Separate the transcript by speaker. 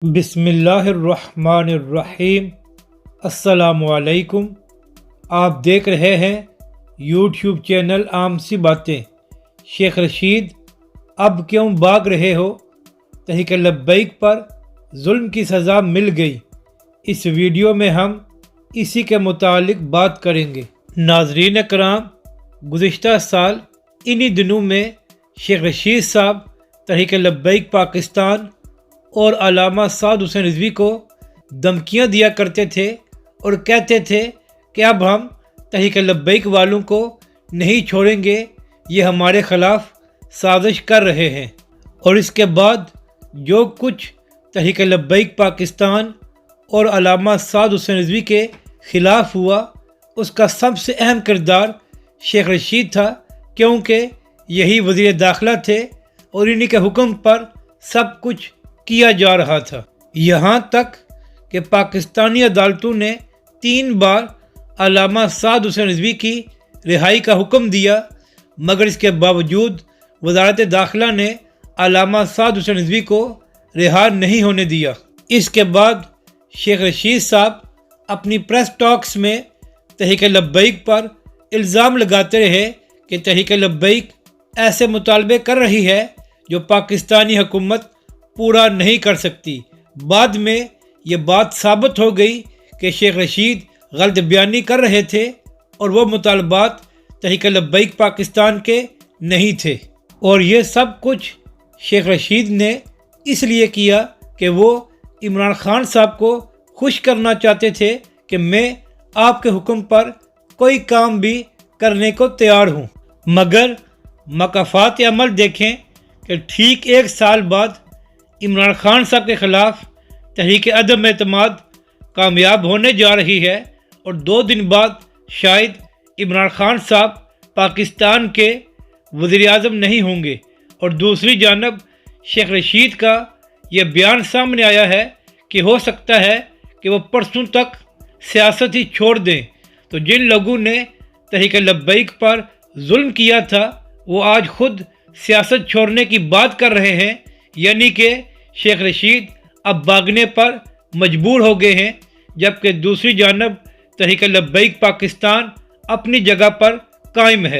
Speaker 1: بسم اللہ الرحمن الرحیم۔ السلام علیکم۔ آپ دیکھ رہے ہیں یوٹیوب چینل عام سی باتیں۔ شیخ رشید، اب کیوں بھاگ رہے ہو؟ تحریک لبیک پر ظلم کی سزا مل گئی۔ اس ویڈیو میں ہم اسی کے متعلق بات کریں گے۔ ناظرین کرام، گزشتہ سال انہی دنوں میں شیخ رشید صاحب تحریک لبیک پاکستان اور علامہ سعد حسین رضوی کو دھمکیاں دیا کرتے تھے اور کہتے تھے کہ اب ہم تحریک لبیک والوں کو نہیں چھوڑیں گے، یہ ہمارے خلاف سازش کر رہے ہیں۔ اور اس کے بعد جو کچھ تحریک لبیک پاکستان اور علامہ سعد حسین رضوی کے خلاف ہوا، اس کا سب سے اہم کردار شیخ رشید تھا، کیونکہ یہی وزیر داخلہ تھے اور انہی کے حکم پر سب کچھ کیا جا رہا تھا۔ یہاں تک کہ پاکستانی عدالتوں نے 3 بار علامہ سعد حسین رضوی کی رہائی کا حکم دیا، مگر اس کے باوجود وزارت داخلہ نے علامہ سعد حسین رضوی کو رہا نہیں ہونے دیا۔ اس کے بعد شیخ رشید صاحب اپنی پریس ٹاکس میں تحریک لبیک پر الزام لگاتے رہے کہ تحریک لبیک ایسے مطالبے کر رہی ہے جو پاکستانی حکومت پورا نہیں کر سکتی۔ بعد میں یہ بات ثابت ہو گئی کہ شیخ رشید غلط بیانی کر رہے تھے اور وہ مطالبات تحریک لبیک پاکستان کے نہیں تھے، اور یہ سب کچھ شیخ رشید نے اس لیے کیا کہ وہ عمران خان صاحب کو خوش کرنا چاہتے تھے کہ میں آپ کے حکم پر کوئی کام بھی کرنے کو تیار ہوں۔ مگر مکافات عمل دیکھیں کہ ٹھیک 1 سال بعد عمران خان صاحب کے خلاف تحریک عدم اعتماد کامیاب ہونے جا رہی ہے، اور 2 دن بعد شاید عمران خان صاحب پاکستان کے وزیر اعظم نہیں ہوں گے۔ اور دوسری جانب شیخ رشید کا یہ بیان سامنے آیا ہے کہ ہو سکتا ہے کہ وہ پرسوں تک سیاست ہی چھوڑ دیں۔ تو جن لوگوں نے تحریک لبیک پر ظلم کیا تھا وہ آج خود سیاست چھوڑنے کی بات کر رہے ہیں، یعنی کہ شیخ رشید اب بھاگنے پر مجبور ہو گئے ہیں، جبکہ دوسری جانب تحریک لبیک پاکستان اپنی جگہ پر قائم ہے۔